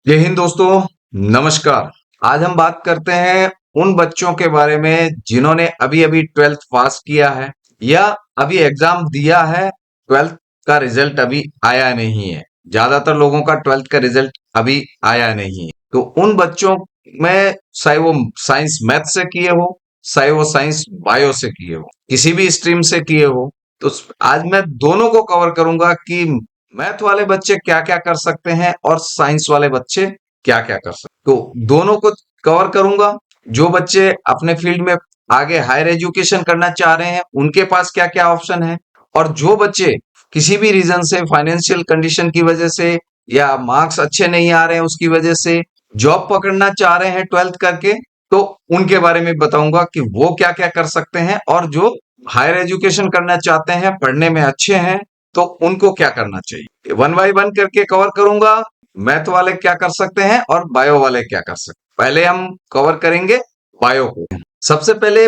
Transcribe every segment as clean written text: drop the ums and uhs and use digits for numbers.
जय हिंद दोस्तों। नमस्कार। आज हम बात करते हैं उन बच्चों के बारे में जिन्होंने अभी अभी 12th पास किया है या अभी एग्जाम दिया है। 12th का रिजल्ट अभी आया नहीं है। ज्यादातर लोगों का 12th का रिजल्ट अभी आया नहीं है। तो उन बच्चों में चाहे वो साइंस मैथ से किए हो, चाहे वो साइंस बायो से किए हो, किसी भी स्ट्रीम से किए हो, तो आज मैं दोनों को कवर करूंगा कि मैथ वाले बच्चे क्या क्या कर सकते हैं और साइंस वाले बच्चे क्या क्या कर सकते हैं। तो दोनों को कवर करूंगा। जो बच्चे अपने फील्ड में आगे हायर एजुकेशन करना चाह रहे हैं उनके पास क्या क्या ऑप्शन है, और जो बच्चे किसी भी रीजन से, फाइनेंशियल कंडीशन की वजह से या मार्क्स अच्छे नहीं आ रहे हैं उसकी वजह से जॉब पकड़ना चाह रहे हैं 12th करके, तो उनके बारे में बताऊंगा कि वो क्या क्या कर सकते हैं। और जो हायर एजुकेशन करना चाहते हैं, पढ़ने में अच्छे हैं, तो उनको क्या करना चाहिए, वन बाय वन करके कवर करूंगा। मैथ वाले क्या कर सकते हैं और बायो वाले क्या कर सकते हैं। पहले हम कवर करेंगे बायो को। सबसे पहले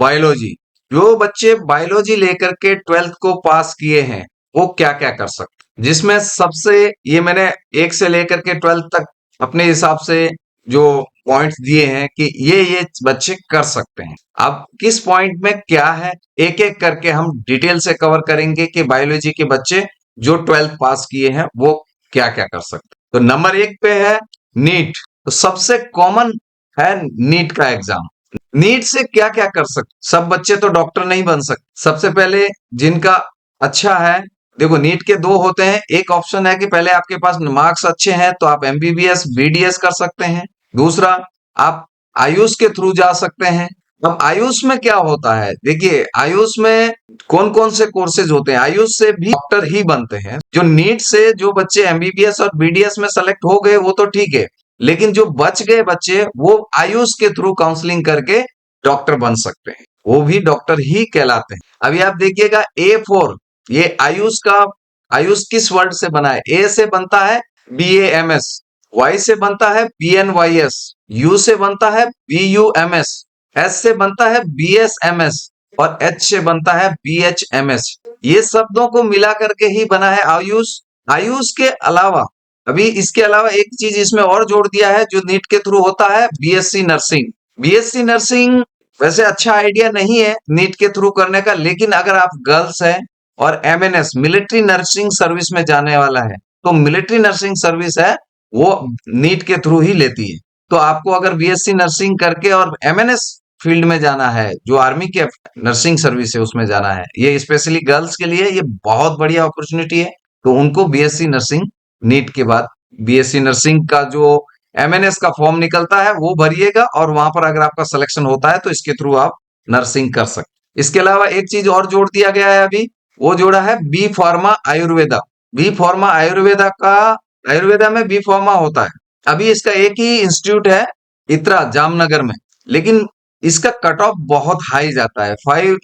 बायोलॉजी। जो बच्चे बायोलॉजी लेकर के 12th को पास किए हैं वो क्या क्या कर सकते हैं, जिसमें सबसे ये मैंने 1 से लेकर के 12th तक अपने हिसाब से जो पॉइंट्स दिए हैं कि ये बच्चे कर सकते हैं। अब किस पॉइंट में क्या है, एक एक करके हम डिटेल से कवर करेंगे कि बायोलॉजी के बच्चे जो 12th पास किए हैं वो क्या क्या कर सकते हैं। तो नंबर 1 पे है नीट। तो सबसे कॉमन है नीट का एग्जाम। नीट से क्या क्या कर सकते, सब बच्चे तो डॉक्टर नहीं बन सकते। सबसे पहले जिनका अच्छा है, देखो नीट के दो होते हैं। एक ऑप्शन है कि पहले आपके पास मार्क्स अच्छे हैं तो आप एमबीबीएस बीडीएस कर सकते हैं। दूसरा, आप आयुष के थ्रू जा सकते हैं। अब आयुष में क्या होता है, देखिए आयुष में कौन कौन से कोर्सेज होते हैं। आयुष से भी डॉक्टर ही बनते हैं। जो नीट से जो बच्चे एमबीबीएस और बीडीएस में सेलेक्ट हो गए वो तो ठीक है, लेकिन जो बच गए बच्चे वो आयुष के थ्रू काउंसलिंग करके डॉक्टर बन सकते हैं, वो भी डॉक्टर ही कहलाते हैं। अभी आप देखिएगा A4, ये आयुष का, आयुष किस वर्ड से बना है। ए से बनता है BAMS, वाई से बनता है BNYS, यू से बनता है BUMS, एस से बनता है BSMS और एच से बनता है BHMS। ये शब्दों को मिला करके ही बना है आयुष। आयुष के अलावा अभी इसके अलावा एक चीज इसमें और जोड़ दिया है जो नीट के थ्रू होता है, बीएससी नर्सिंग। बीएससी नर्सिंग वैसे अच्छा आइडिया नहीं है नीट के थ्रू करने का, लेकिन अगर आप गर्ल्स हैं और MNS मिलिट्री नर्सिंग सर्विस में जाने वाला है, तो मिलिट्री नर्सिंग सर्विस है वो नीट के थ्रू ही लेती है। तो आपको अगर बीएससी नर्सिंग करके और MNS फील्ड में जाना है, जो आर्मी के नर्सिंग सर्विस है उसमें जाना है, ये स्पेशली गर्ल्स के लिए ये बहुत बढ़िया अपॉर्चुनिटी है। तो उनको बीएससी नर्सिंग, नीट के बाद बीएससी नर्सिंग का जो MNS का फॉर्म निकलता है वो भरिएगा, और वहां पर अगर आपका सिलेक्शन होता है तो इसके थ्रू आप नर्सिंग कर सकते। इसके अलावा एक चीज और जोड़ दिया गया है अभी, वो जोड़ा है B pharma Ayurveda. B pharma Ayurveda का, आयुर्वेदा में बी फार्मा होता है। अभी इसका एक ही इंस्टीट्यूट है, इत्रा जामनगर में, लेकिन इसका कट ऑफ बहुत हाई जाता है, 5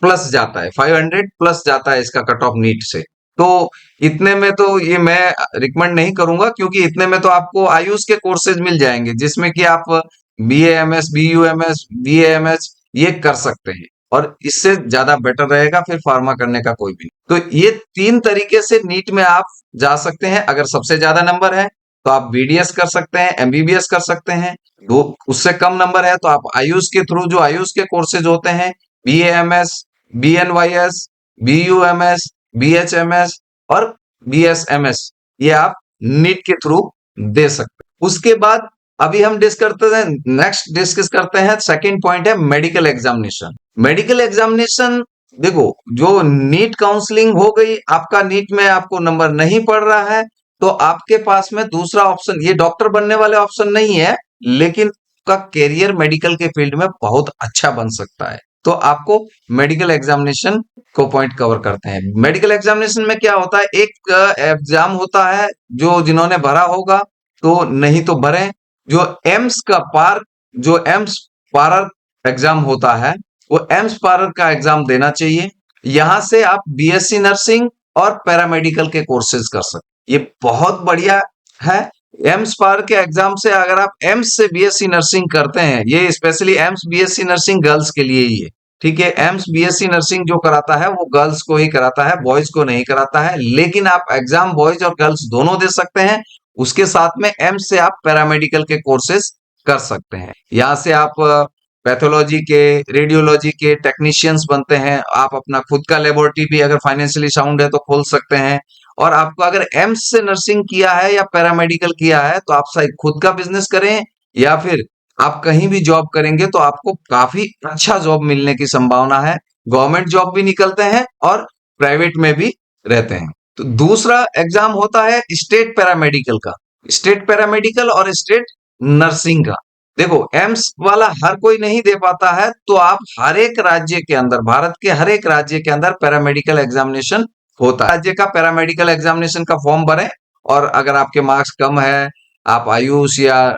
प्लस जाता है, 500 प्लस जाता है इसका कट ऑफ नीट से। तो इतने में तो ये मैं रिकमेंड नहीं करूंगा, क्योंकि इतने में तो आपको आयुष के कोर्सेज मिल जाएंगे जिसमें कि आप BAMS, BUMS, BAMS ये कर सकते हैं, और इससे ज्यादा बेटर रहेगा फिर फार्मा करने का कोई भी नहीं। तो ये 3 तरीके से नीट में आप जा सकते हैं। अगर सबसे ज्यादा नंबर है तो आप BDS कर सकते हैं, MBBS कर सकते हैं। दो उससे कम नंबर है तो आप आयुष के थ्रू, जो आयुष के कोर्सेज होते हैं, BAMS, BNYS, BUMS, BHMS और BSMS, ये आप नीट के थ्रू दे सकते हैं। उसके बाद अभी हम डिस्कस करते हैं सेकंड पॉइंट है मेडिकल एग्जामिनेशन। मेडिकल एग्जामिनेशन, देखो जो नीट काउंसलिंग हो गई, आपका नीट में आपको नंबर नहीं पड़ रहा है, तो आपके पास में दूसरा ऑप्शन, ये डॉक्टर बनने वाले ऑप्शन नहीं है, लेकिन का कैरियर मेडिकल के फील्ड में बहुत अच्छा बन सकता है। तो आपको मेडिकल एग्जामिनेशन को पॉइंट कवर करते हैं। मेडिकल एग्जामिनेशन में क्या होता है, एक एग्जाम होता है, जो जिन्होंने भरा होगा तो, नहीं तो भरें, जो एम्स का पार, जो एम्स पारर एग्जाम होता है, वो एम्स पारर का एग्जाम देना चाहिए। यहां से आप बीएससी नर्सिंग और पैरामेडिकल के कोर्सेज कर सकते, ये बहुत बढ़िया है। एम्स पार के एग्जाम से अगर आप एम्स से बीएससी नर्सिंग करते हैं, ये specially AIIMS BSc nursing girls के लिए ही है, ठीक है। एम्स बीएससी नर्सिंग जो कराता है वो गर्ल्स को ही कराता है, बॉयज को नहीं कराता है, लेकिन आप एग्जाम बॉयज और गर्ल्स दोनों दे सकते हैं, उसके साथ में एम्स से आप पैरामेडिकल के कोर्सेज कर सकते हैं। यहाँ से आप पैथोलॉजी के, रेडियोलॉजी के टेक्नीशियंस बनते हैं। आप अपना खुद का लेबोरेटरी भी अगर फाइनेंशियली साउंड है तो खोल सकते हैं। और आपको अगर एम्स से नर्सिंग किया है या पैरामेडिकल किया है तो आप शायद खुद का बिजनेस करें या फिर आप कहीं भी जॉब करेंगे तो आपको काफी अच्छा जॉब मिलने की संभावना है। गवर्नमेंट जॉब भी निकलते हैं और प्राइवेट में भी रहते हैं। तो दूसरा एग्जाम होता है स्टेट पैरामेडिकल का, स्टेट पैरामेडिकल और स्टेट नर्सिंग का। देखो एम्स वाला हर कोई नहीं दे पाता है, तो आप हर एक राज्य के अंदर, भारत के हर एक राज्य के अंदर पैरामेडिकल एग्जामिनेशन होता है। राज्य का पैरामेडिकल एग्जामिनेशन का फॉर्म भरें और अगर आपके मार्क्स कम है, आप आयुष या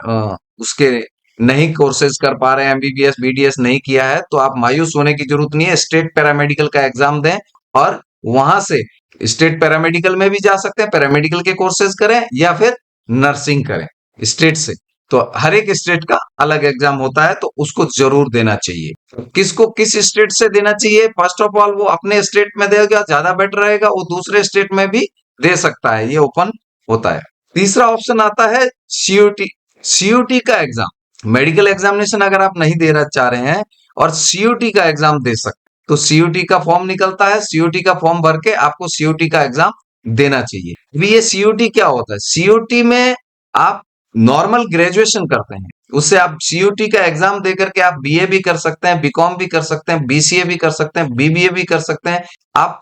उसके नहीं कोर्सेज कर पा रहे हैं, एमबीबीएस बीडीएस नहीं किया है, तो आप मायूस होने की जरूरत नहीं है। स्टेट पैरामेडिकल का एग्जाम दें और वहां से स्टेट पैरामेडिकल में भी जा सकते हैं, पैरामेडिकल के कोर्सेज करें या फिर नर्सिंग करें स्टेट से। तो हर एक स्टेट का अलग एग्जाम होता है, तो उसको जरूर देना चाहिए। किसको किस स्टेट से देना चाहिए? फर्स्ट ऑफ ऑल वो अपने स्टेट में देगा, ज्यादा बेटर रहेगा। वो दूसरे स्टेट में भी दे सकता है, ये ओपन होता है। तीसरा ऑप्शन आता है सीयूटी। सीयूटी का एग्जाम, मेडिकल एग्जामिनेशन अगर आप नहीं देना चाह रहे हैं और सीयूटी का एग्जाम दे सकते हैं, तो सीयूटी का फॉर्म निकलता है। सीयूटी का फॉर्म भर के आपको सीयूटी का एग्जाम देना चाहिए। अभी ये सीयूटी क्या होता है? सीयूटी में आप नॉर्मल ग्रेजुएशन करते हैं, उससे आप सीयूटी का एग्जाम देकर के आप बीए भी कर सकते हैं, बीकॉम भी कर सकते हैं, बीसीए भी कर सकते हैं, बीबीए भी कर सकते हैं। आप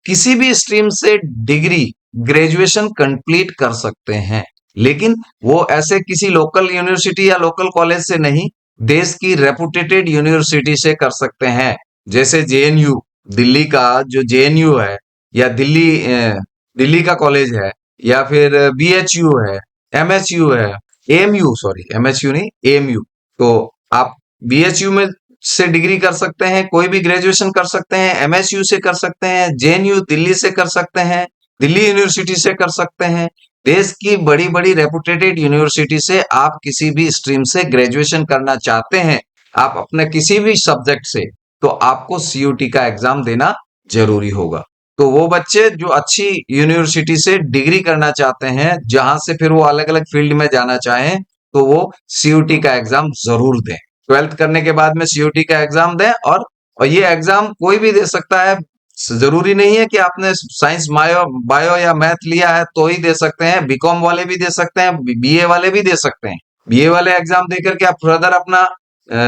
किसी भी स्ट्रीम से डिग्री ग्रेजुएशन कंप्लीट कर सकते हैं, लेकिन वो ऐसे किसी लोकल यूनिवर्सिटी या लोकल कॉलेज से नहीं, देश की रेपुटेटेड यूनिवर्सिटी से कर सकते हैं। जैसे जेएनयू, दिल्ली का जो जेएनयू है, या दिल्ली का कॉलेज है, या फिर बीएचयू है, एमएचयू है, एएमयू, सॉरी एमएचयू नहीं, एएमयू। तो आप बीएचयू में से डिग्री कर सकते हैं, कोई भी ग्रेजुएशन कर सकते हैं, एमएसयू से कर सकते हैं, जेएनयू दिल्ली से कर सकते हैं, दिल्ली यूनिवर्सिटी से कर सकते हैं। देश की बड़ी बड़ी रेपुटेटेड यूनिवर्सिटी से आप किसी भी स्ट्रीम से ग्रेजुएशन करना चाहते हैं, आप अपने किसी भी सब्जेक्ट से, तो आपको सीयूटी का एग्जाम देना जरूरी होगा। तो वो बच्चे जो अच्छी यूनिवर्सिटी से डिग्री करना चाहते हैं, जहां से फिर वो अलग अलग फील्ड में जाना चाहें, तो वो सीयूटी का एग्जाम जरूर दें। 12th करने के बाद में सीयूटी का एग्जाम दें। और ये एग्जाम कोई भी दे सकता है, जरूरी नहीं है कि आपने साइंस बायो बायो या मैथ लिया है तो ही दे सकते हैं। बीकॉम वाले भी दे सकते हैं, बीए वाले भी दे सकते हैं। बीए वाले एग्जाम देकर के आप फर्दर अपना,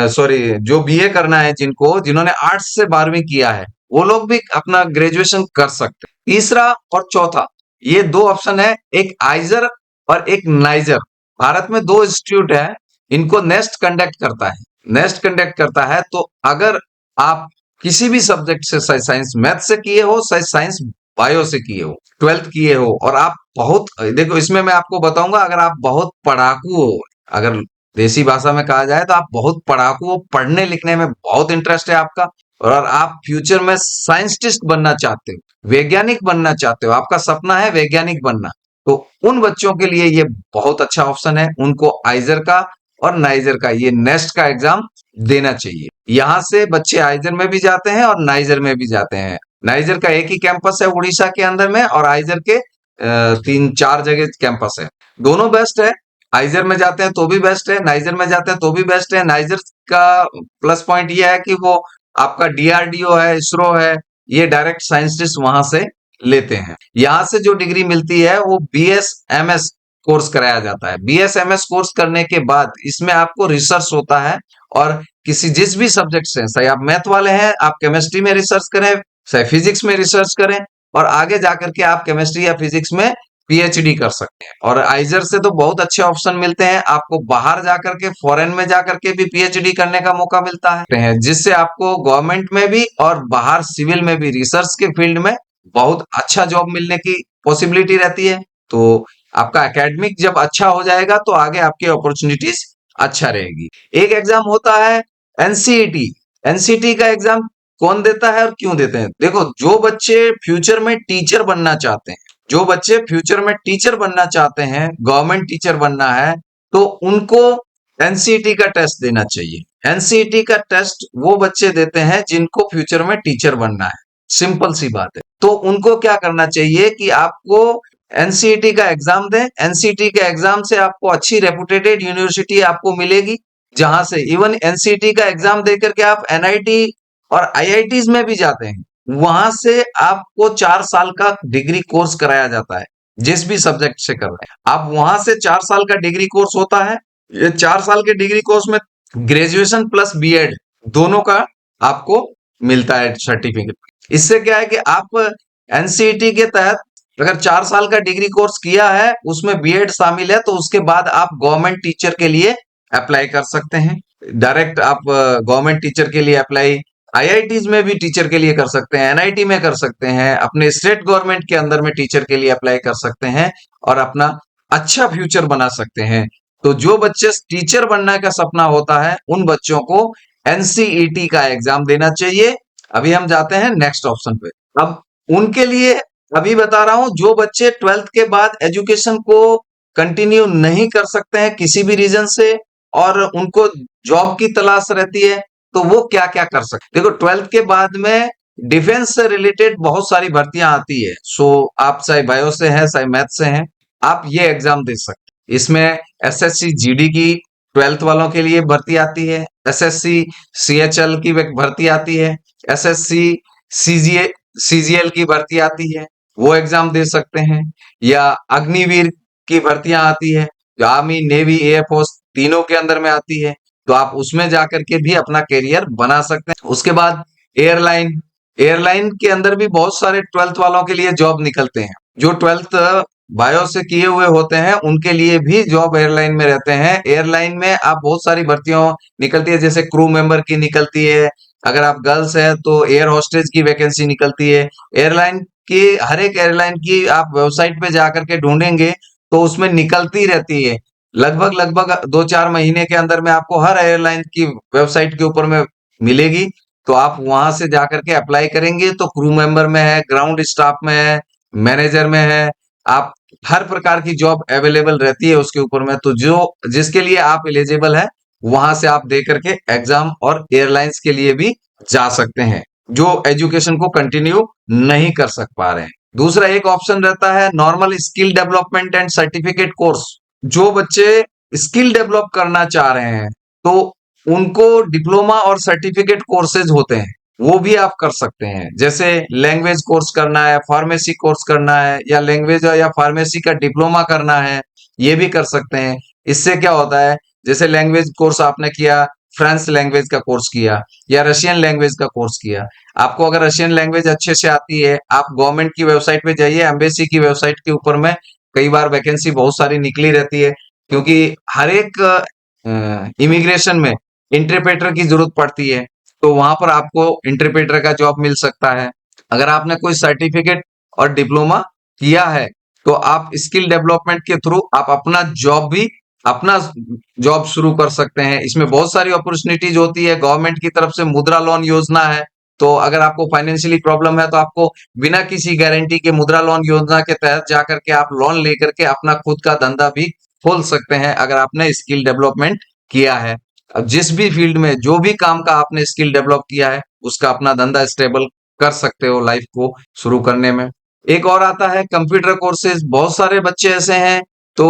सॉरी, जो बीए करना है, जिन्होंने आर्ट्स से 12वीं किया है, वो लोग भी अपना ग्रेजुएशन कर सकते हैं। तीसरा और चौथा, ये दो ऑप्शन है, एक आइजर और एक नाइजर। भारत में दो इंस्टीट्यूट है, इनको नेस्ट कंडक्ट करता है। नेस्ट कंडक्ट करता है, तो अगर आप किसी भी सब्जेक्ट से, साइंस मैथ से किए हो, साइंस बायो से किए हो, 12th किए हो, और आप बहुत, देखो इसमें मैं आपको बताऊंगा, अगर आप बहुत पढ़ाकू हो, अगर देसी भाषा में कहा जाए तो आप बहुत पढ़ाकू हो, पढ़ने लिखने में बहुत इंटरेस्ट है आपका, और आप फ्यूचर में साइंटिस्ट बनना चाहते हो, वैज्ञानिक बनना चाहते हो, आपका सपना है वैज्ञानिक बनना, तो उन बच्चों के लिए ये बहुत अच्छा ऑप्शन है। उनको आइजर का और नाइजर का, ये नेस्ट का एग्जाम देना चाहिए। यहां से बच्चे आइजर में भी जाते हैं और नाइजर में भी जाते हैं। नाइजर का एक ही कैंपस है उड़ीसा के अंदर में, और आइजर के 3-4 जगह कैंपस है। दोनों बेस्ट है। आइजर में जाते हैं तो भी बेस्ट है, नाइजर में जाते हैं तो भी बेस्ट है। नाइजर का प्लस पॉइंट ये है कि वो आपका डीआरडीओ है, इसरो है, ये डायरेक्ट साइंटिस्ट वहां से लेते हैं। यहां से जो डिग्री मिलती है वो बीएसएमएस कोर्स कराया जाता है। बीएसएमएस कोर्स करने के बाद इसमें आपको रिसर्च होता है, और जिस भी सब्जेक्ट से, चाहे आप मैथ वाले हैं, आप केमिस्ट्री में रिसर्च करें, चाहे फिजिक्स में रिसर्च करें, और आगे जाकर के आप केमिस्ट्री या फिजिक्स में पीएचडी कर सकते हैं। और आइजर से तो बहुत अच्छे ऑप्शन मिलते हैं, आपको बाहर जाकर के, फॉरेन में जाकर के भी पीएचडी करने का मौका मिलता है, जिससे आपको गवर्नमेंट में भी और बाहर सिविल में भी, रिसर्च के फील्ड में बहुत अच्छा जॉब मिलने की पॉसिबिलिटी रहती है। तो आपका एकेडमिक जब अच्छा हो जाएगा तो आगे आपकी अपॉर्चुनिटीज अच्छा रहेगी। एक एग्जाम होता है एनसीईटी। एनसीईटी का एग्जाम कौन देता है और क्यों देते हैं? देखो, जो बच्चे फ्यूचर में टीचर बनना चाहते हैं, जो बच्चे फ्यूचर में टीचर बनना चाहते हैं, गवर्नमेंट टीचर बनना है, तो उनको एनसीईटी का टेस्ट देना चाहिए। एनसीईटी का टेस्ट वो बच्चे देते हैं जिनको फ्यूचर में टीचर बनना है, सिंपल सी बात है। तो उनको क्या करना चाहिए कि आपको एनसीईटी का एग्जाम दें। एनसीईटी के एग्जाम से आपको अच्छी रेपुटेटेड यूनिवर्सिटी आपको मिलेगी, जहां से इवन एनसीईटी का एग्जाम देकर के आप एनआईटी और आईआईटीज में भी जाते हैं, वहां से आपको 4 साल का डिग्री कोर्स कराया जाता है, जिस भी सब्जेक्ट से कर रहे हैं आप, वहां से 4 साल का डिग्री कोर्स होता है। ये 4 साल के डिग्री कोर्स में ग्रेजुएशन प्लस बीएड दोनों का आपको मिलता है सर्टिफिकेट। इससे क्या है कि आप एनसीईटी के तहत अगर 4 साल का डिग्री कोर्स किया है, उसमें बीएड शामिल है, तो उसके बाद आप गवर्नमेंट टीचर के लिए अप्लाई कर सकते हैं। डायरेक्ट आप गवर्नमेंट टीचर के लिए अप्लाई आईआईटीज में भी टीचर के लिए कर सकते हैं, एनआईटी में कर सकते हैं, अपने स्टेट गवर्नमेंट के अंदर में टीचर के लिए अप्लाई कर सकते हैं और अपना अच्छा फ्यूचर बना सकते हैं। तो जो बच्चे टीचर बनने का सपना होता है, उन बच्चों को एनसीईटी का एग्जाम देना चाहिए। अभी हम जाते हैं नेक्स्ट ऑप्शन पे। अब उनके लिए अभी बता रहा हूं, जो बच्चे 12th के बाद एजुकेशन को कंटिन्यू नहीं कर सकते हैं किसी भी रीजन से और उनको जॉब की तलाश रहती है, तो वो क्या क्या कर सकते। देखो 12th के बाद में डिफेंस से रिलेटेड बहुत सारी भर्तियां आती है। सो आप चाहे बायो से हैं चाहे मैथ से हैं, आप ये एग्जाम दे सकते हैं। इसमें एसएससी जीडी की 12th वालों के लिए भर्ती आती है, एसएससी सीएचएल की भर्ती आती है, एसएससी सीजीए सीजीएल की भर्ती आती है, वो एग्जाम दे सकते हैं। या अग्निवीर की भर्तियां आती है, जो आर्मी नेवी एयरफोर्स तीनों के अंदर में आती है, तो आप उसमें जाकर के भी अपना करियर बना सकते हैं। उसके बाद एयरलाइन, एयरलाइन के अंदर भी बहुत सारे 12th वालों के लिए जॉब निकलते हैं। जो 12th बायो से किए हुए होते हैं, उनके लिए भी जॉब एयरलाइन में रहते हैं। एयरलाइन में आप बहुत सारी भर्तियां निकलती है, जैसे क्रू मेंबर की निकलती है, अगर आप गर्ल्स है तो एयर होस्टेज की वैकेंसी निकलती है। एयरलाइन की, हर एक एयरलाइन की आप वेबसाइट पे जाकर के ढूंढेंगे तो उसमें निकलती रहती है। लगभग लगभग 2-4 महीने के अंदर में आपको हर एयरलाइन की वेबसाइट के ऊपर में मिलेगी, तो आप वहां से जाकर के अप्लाई करेंगे तो क्रू मेंबर में है, ग्राउंड स्टाफ में है, मैनेजर में है, आप हर प्रकार की जॉब अवेलेबल रहती है उसके ऊपर में। तो जो जिसके लिए आप एलिजिबल है, वहां से आप दे करके एग्जाम और एयरलाइंस के लिए भी जा सकते हैं, जो एजुकेशन को कंटिन्यू नहीं कर सक पा रहे हैं। दूसरा एक ऑप्शन रहता है normal skill development and certificate course. जो बच्चे स्किल डेवलप करना चाह रहे हैं, तो उनको डिप्लोमा और सर्टिफिकेट कोर्सेज होते हैं, वो भी आप कर सकते हैं। जैसे लैंग्वेज कोर्स करना है, फार्मेसी कोर्स करना है, या लैंग्वेज या फार्मेसी का डिप्लोमा करना है, ये भी कर सकते हैं। इससे क्या होता है, जैसे लैंग्वेज कोर्स आपने किया, फ्रेंच लैंग्वेज का कोर्स किया या रशियन लैंग्वेज का कोर्स किया, आपको अगर रशियन लैंग्वेज अच्छे से आती है, आप गवर्नमेंट की वेबसाइट पे जाइए, एम्बेसी की वेबसाइट के ऊपर में कई बार वैकेंसी बहुत सारी निकली रहती है, क्योंकि हर एक इमिग्रेशन में इंटरप्रेटर की जरूरत पड़ती है, तो वहां पर आपको इंटरप्रेटर का जॉब मिल सकता है। अगर आपने कोई सर्टिफिकेट और डिप्लोमा किया है, तो आप स्किल डेवलपमेंट के थ्रू आप अपना जॉब शुरू कर सकते हैं। इसमें बहुत सारी अपॉर्चुनिटीज होती है। गवर्नमेंट की तरफ से मुद्रा लोन योजना है, तो अगर आपको फाइनेंशियली प्रॉब्लम है, तो आपको बिना किसी गारंटी के मुद्रा लोन योजना के तहत जाकर के आप लोन लेकर के अपना खुद का धंधा भी खोल सकते हैं, अगर आपने स्किल डेवलपमेंट किया है। अब जिस भी फील्ड में जो भी काम का आपने स्किल डेवलप किया है, उसका अपना धंधा स्टेबल कर सकते हो लाइफ को शुरू करने में। एक और आता है कंप्यूटर कोर्सेज। बहुत सारे बच्चे ऐसे हैं तो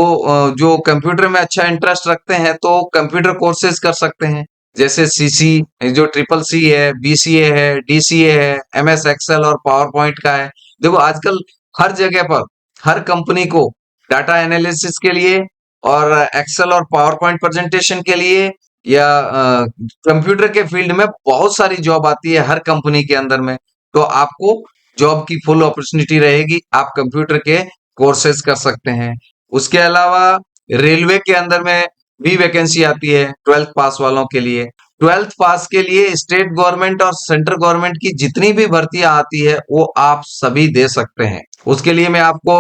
जो कंप्यूटर में अच्छा इंटरेस्ट रखते हैं, तो कंप्यूटर कोर्सेज कर सकते हैं, जैसे सीसी, जो ट्रिपल सी है, बीसीए है, डीसीए है, एमएस एक्सेल और पावर पॉइंट का है। देखो आजकल हर जगह पर हर कंपनी को डाटा एनालिसिस के लिए और एक्सेल और पावर पॉइंट प्रेजेंटेशन के लिए या कंप्यूटर के फील्ड में बहुत सारी जॉब आती है हर कंपनी के अंदर में, तो आपको जॉब की फुल अपॉर्चुनिटी रहेगी, आप कंप्यूटर के कोर्सेज कर सकते हैं। उसके अलावा रेलवे के अंदर में भी वैकेंसी आती है 12th पास वालों के लिए। 12th पास के लिए स्टेट गवर्नमेंट और सेंट्रल गवर्नमेंट की जितनी भी भर्तियां आती है, वो आप सभी दे सकते हैं। उसके लिए मैं आपको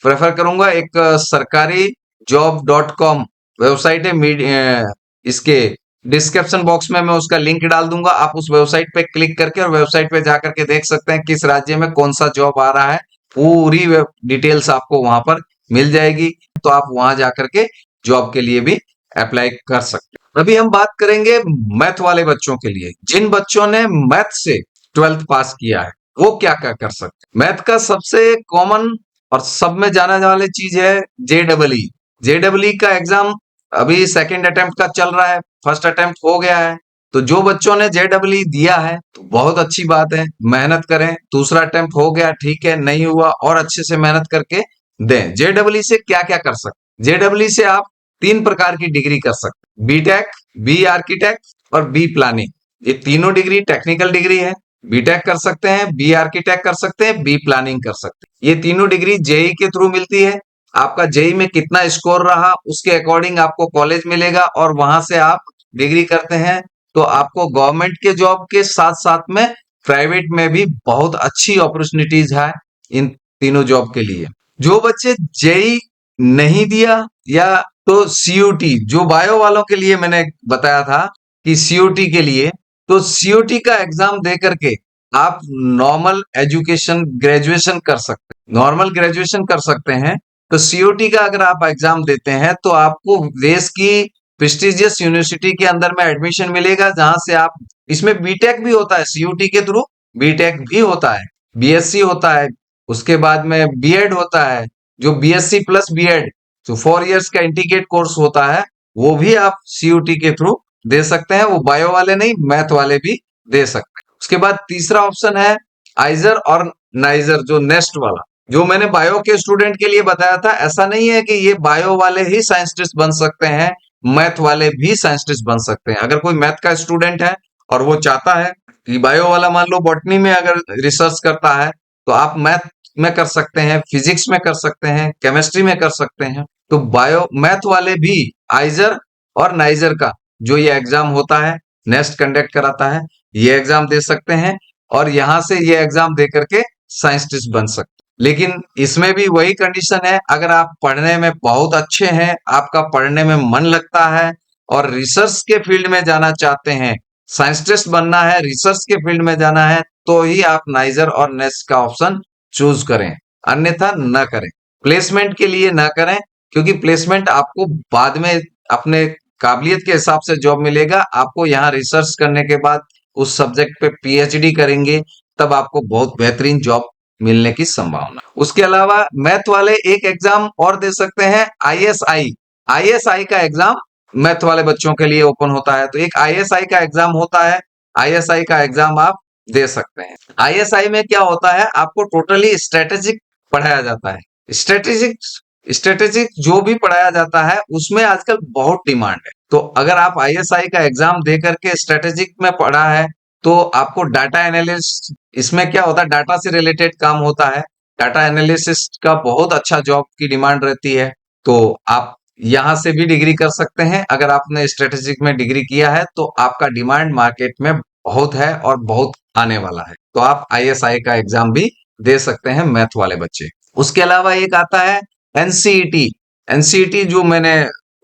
प्रेफर करूंगा, एक सरकारी job.com वेबसाइट है, इसके डिस्क्रिप्शन बॉक्स में मैं उसका लिंक डाल दूंगा। आप उस वेबसाइट पे क्लिक करके और वेबसाइट पे जाकर के देख सकते हैं किस राज्य में कौन सा जॉब आ रहा है, पूरी डिटेल्स आपको वहां पर मिल जाएगी, तो आप वहां जाकर के जॉब के लिए भी अप्लाई कर सकते हैं। अभी हम बात करेंगे मैथ वाले बच्चों के लिए। जिन बच्चों ने मैथ से 12th पास किया है, वो क्या क्या कर सकते हैं। मैथ का सबसे कॉमन और सब में जाने वाली चीज है JEE। JEE का एग्जाम अभी सेकंड अटेम्प्ट का चल रहा है, फर्स्ट अटेम्प्ट हो गया है। तो जो बच्चों ने JEE दिया है तो बहुत अच्छी बात है, मेहनत करें। दूसरा अटेम्प्ट हो गया, ठीक है, नहीं हुआ और अच्छे से मेहनत करके दें। JEE से क्या क्या कर सकते? JEE से आप 3 प्रकार की डिग्री कर सकते: बीटेक, बी आर्किटेक्ट और बी प्लानिंग। ये तीनों डिग्री टेक्निकल डिग्री है। बीटेक कर सकते हैं, बी आर्किटेक्ट कर सकते हैं, बी प्लानिंग कर सकते हैं। ये तीनों डिग्री जेई के थ्रू मिलती है। आपका जेई में कितना स्कोर रहा उसके अकॉर्डिंग आपको कॉलेज मिलेगा और वहां से आप डिग्री करते हैं तो आपको गवर्नमेंट के जॉब के साथ साथ में प्राइवेट में भी बहुत अच्छी अपॉर्चुनिटीज है इन तीनों जॉब के लिए। जो बच्चे जेई नहीं दिया या तो सीयूटी, जो बायो वालों के लिए मैंने बताया था कि सीयूटी के लिए, तो सीयूटी का एग्जाम दे करके आप नॉर्मल एजुकेशन ग्रेजुएशन कर सकते हैं, नॉर्मल ग्रेजुएशन कर सकते हैं। तो सीयूटी का अगर आप एग्जाम देते हैं तो आपको देश की प्रेस्टिजियस यूनिवर्सिटी के अंदर में एडमिशन मिलेगा, जहां से आप, इसमें बीटेक भी होता है सीयूटी के थ्रू, बीटेक भी होता है, बीएससी होता है, उसके बाद में बीएड होता है, जो बीएससी प्लस बीएड जो 4 इयर्स का इंटीग्रेट कोर्स होता है, वो भी आप सीयूटी के थ्रू दे सकते हैं। वो बायो वाले नहीं, मैथ वाले भी दे सकते हैं। उसके बाद तीसरा ऑप्शन है आइजर और नाइजर, जो नेस्ट वाला, जो मैंने बायो के स्टूडेंट के लिए बताया था। ऐसा नहीं है कि ये बायो वाले ही साइंटिस्ट बन सकते हैं, मैथ वाले भी साइंटिस्ट बन सकते हैं। अगर कोई मैथ का स्टूडेंट है और वो चाहता है कि बायो वाला, मान लो बॉटनी में अगर रिसर्च करता है तो आप मैथ में कर सकते हैं, फिजिक्स में कर सकते हैं, केमिस्ट्री में कर सकते हैं। तो बायो मैथ वाले भी आइजर और नाइजर का जो ये एग्जाम होता है, नेस्ट कंडक्ट कराता है, ये एग्जाम दे सकते हैं और यहां से ये एग्जाम दे करके साइंटिस्ट बन सकते हैं। लेकिन इसमें भी वही कंडीशन है, अगर आप पढ़ने में बहुत अच्छे हैं, आपका पढ़ने में मन लगता है और रिसर्च के फील्ड में जाना चाहते हैं, साइंटिस्ट बनना है, रिसर्च के फील्ड में जाना है, तो ही आप नाइजर और नेस्ट का ऑप्शन चूज करें, अन्यथा न करें। प्लेसमेंट के लिए ना करें, क्योंकि प्लेसमेंट आपको बाद में अपने काबिलियत के हिसाब से जॉब मिलेगा। आपको यहाँ रिसर्च करने के बाद उस सब्जेक्ट पे पीएचडी करेंगे, तब आपको बहुत बेहतरीन जॉब मिलने की संभावना। उसके अलावा मैथ वाले एक एग्जाम और दे सकते हैं, आईएसआई। आईएसआई का एग्जाम मैथ वाले बच्चों के लिए ओपन होता है, तो एक आईएसआई का एग्जाम होता है, आईएसआई का एग्जाम आप दे सकते हैं। आईएसआई में क्या होता है, आपको टोटली स्ट्रेटेजिक पढ़ाया जाता है। स्ट्रेटेजिक स्ट्रेटेजिक जो भी पढ़ाया जाता है उसमें आजकल बहुत डिमांड है। तो अगर आप आईएसआई का एग्जाम दे करके स्ट्रेटेजिक में पढ़ा है तो आपको डाटा एनालिस्ट, इसमें क्या होता है, डाटा से रिलेटेड काम होता है, डाटा एनालिसिस का बहुत अच्छा जॉब की डिमांड रहती है। तो आप यहां से भी डिग्री कर सकते हैं। अगर आपने स्ट्रेटेजिक में डिग्री किया है तो आपका डिमांड मार्केट में बहुत है और बहुत आने वाला है, तो आप आईएसआई का एग्जाम भी दे सकते हैं मैथ वाले बच्चे। उसके अलावा एक आता है एनसीईटी। एनसीईटी जो मैंने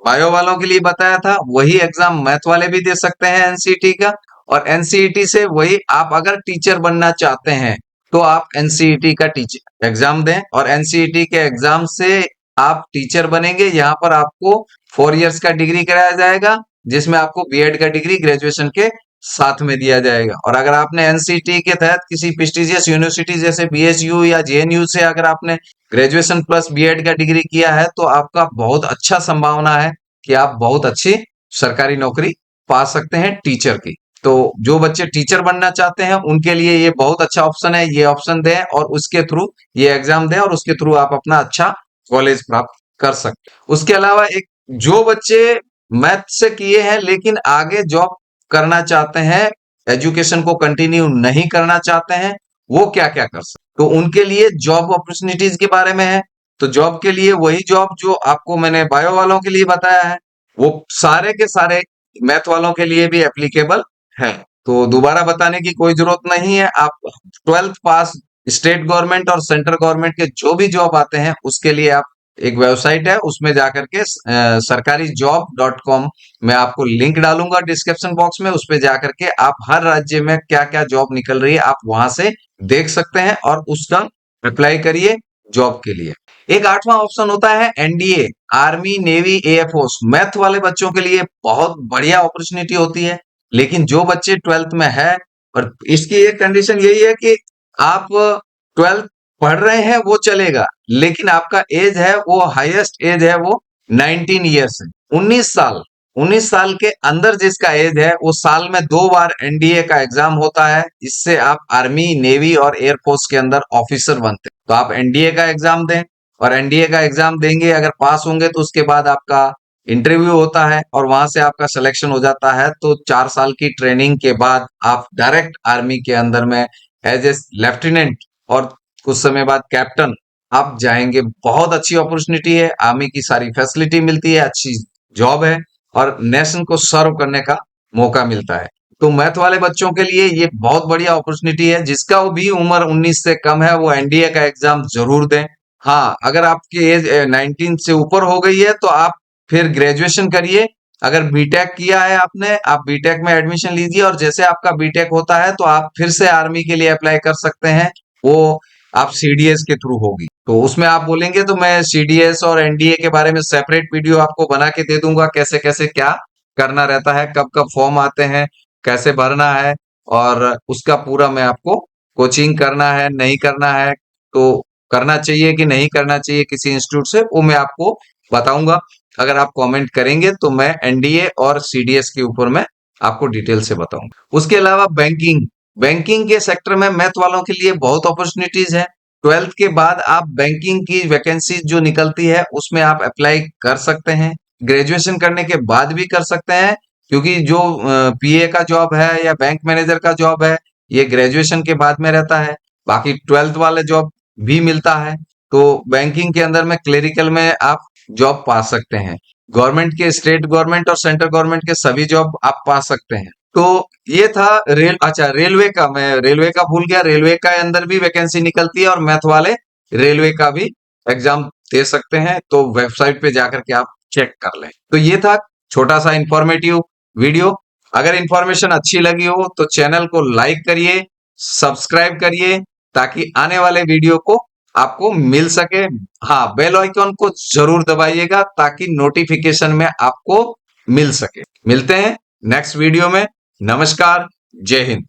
बायो वालों के लिए बताया था, वही एग्जाम मैथ वाले भी दे सकते हैं एनसीईटी का। और एनसीईटी से वही, आप अगर टीचर बनना चाहते हैं तो आप एनसीईटी का टीचर एग्जाम दें और एनसीईटी के एग्जाम से आप टीचर बनेंगे। यहाँ पर आपको 4 इयर्स का डिग्री कराया जाएगा, जिसमें आपको बीएड का डिग्री ग्रेजुएशन के साथ में दिया जाएगा। और अगर आपने एनसीईटी के तहत किसी प्रेस्टिजियस यूनिवर्सिटी जैसे बीएचयू या जेएनयू से अगर आपने ग्रेजुएशन प्लस बीएड का डिग्री किया है तो आपका बहुत अच्छा संभावना है कि आप बहुत अच्छी सरकारी नौकरी पा सकते हैं टीचर की। तो जो बच्चे टीचर बनना चाहते हैं उनके लिए ये बहुत अच्छा ऑप्शन है, ये ऑप्शन दें और उसके थ्रू ये एग्जाम दें और उसके थ्रू आप अपना अच्छा कॉलेज प्राप्त कर सकते हैं। उसके अलावा एक, जो बच्चे मैथ से किए हैं लेकिन आगे जॉब करना चाहते हैं, एजुकेशन को कंटिन्यू नहीं करना चाहते हैं, वो क्या क्या कर सकते, तो उनके लिए जॉब अपॉर्चुनिटीज के बारे में है। तो जॉब के लिए वही जॉब जो आपको मैंने बायो वालों के लिए बताया है, वो सारे के सारे मैथ वालों के लिए भी एप्लीकेबल है। तो दोबारा बताने की कोई जरूरत नहीं है। आप 12th पास स्टेट गवर्नमेंट और सेंट्रल गवर्नमेंट के जो भी जॉब आते हैं उसके लिए आप, एक वेबसाइट है उसमें जाकर के सरकारी जॉब.com, मैं आपको लिंक डालूंगा डिस्क्रिप्शन बॉक्स में, उस पे जाकर के आप हर राज्य में क्या क्या जॉब निकल रही है आप वहां से देख सकते हैं और उसका अप्लाई करिए जॉब के लिए। एक 8वां ऑप्शन होता है NDA, army navy air force. Math वाले बच्चों के लिए बहुत बढ़िया अपॉर्चुनिटी होती है, लेकिन जो बच्चे 12th में है, और इसकी एक कंडीशन यही है कि आप 12th पढ़ रहे हैं वो चलेगा, लेकिन आपका एज है वो हाईएस्ट एज है वो 19 ईयर्स है, 19 साल। 19 साल के अंदर जिसका एज है वो साल में 2 बार एनडीए का एग्जाम होता है। इससे आप आर्मी, नेवी और एयरफोर्स के अंदर ऑफिसर बनते हैं। तो आप एनडीए का एग्जाम दें, और एनडीए का एग्जाम देंगे, अगर पास होंगे तो उसके बाद आपका इंटरव्यू होता है और वहां से आपका सिलेक्शन हो जाता है। तो 4 साल की ट्रेनिंग के बाद आप डायरेक्ट आर्मी के अंदर में एज ए लेफ्टिनेंट और कुछ समय बाद कैप्टन आप जाएंगे। बहुत अच्छी अपॉर्चुनिटी है, आर्मी की सारी फैसिलिटी मिलती है, अच्छी जॉब है और नेशन को सर्व करने का मौका मिलता है। तो मैथ वाले बच्चों के लिए ये बहुत बढ़िया अपॉर्चुनिटी है। जिसका भी उम्र 19 से कम है वो एनडीए का एग्जाम जरूर दें। हाँ, अगर आपकी एज 19 से ऊपर हो गई है तो आप फिर ग्रेजुएशन करिए। अगर बीटेक किया है आपने, आप बीटेक में एडमिशन लीजिए और जैसे आपका बीटेक होता है तो आप फिर से आर्मी के लिए अप्लाई कर सकते हैं। वो आप सीडीएस के थ्रू होगी, तो उसमें आप बोलेंगे तो मैं सीडीएस और एनडीए के बारे में सेपरेट वीडियो आपको बना के दे दूंगा, कैसे कैसे क्या करना रहता है, कब कब फॉर्म आते हैं, कैसे भरना है, और उसका पूरा मैं आपको कोचिंग करना है नहीं करना है, तो करना चाहिए कि नहीं करना चाहिए किसी इंस्टीट्यूट से, वो मैं आपको बताऊंगा। अगर आप कमेंट करेंगे तो मैं एनडीए और सीडीएस के ऊपर मैं आपको डिटेल से बताऊंगा। उसके अलावा बैंकिंग, बैंकिंग के सेक्टर में मैथ वालों के लिए बहुत अपॉर्चुनिटीज है। 12th के बाद आप बैंकिंग की वैकेंसी जो निकलती है उसमें आप अप्लाई कर सकते हैं। ग्रेजुएशन करने के बाद भी कर सकते हैं, क्योंकि जो पीए का जॉब है या बैंक मैनेजर का जॉब है ये ग्रेजुएशन के बाद में रहता है। बाकी 12th वाले जॉब भी मिलता है। तो बैंकिंग के अंदर में क्लेरिकल में आप जॉब पा सकते हैं। गवर्नमेंट के, स्टेट गवर्नमेंट और सेंट्रल गवर्नमेंट के सभी जॉब आप पा सकते हैं। तो ये था अच्छा, रेलवे का, मैं रेलवे का भूल गया। रेलवे का अंदर भी वैकेंसी निकलती है और मैथ वाले रेलवे का भी एग्जाम दे सकते हैं। तो वेबसाइट पे जाकर के आप चेक कर लें। तो ये था छोटा सा इंफॉर्मेटिव वीडियो। अगर इंफॉर्मेशन अच्छी लगी हो तो चैनल को लाइक करिए, सब्सक्राइब करिए, ताकि आने वाले वीडियो को आपको मिल सके। हाँ, बेल आइकन को जरूर दबाइएगा ताकि नोटिफिकेशन में आपको मिल सके। मिलते हैं नेक्स्ट वीडियो में। नमस्कार, जय हिंद।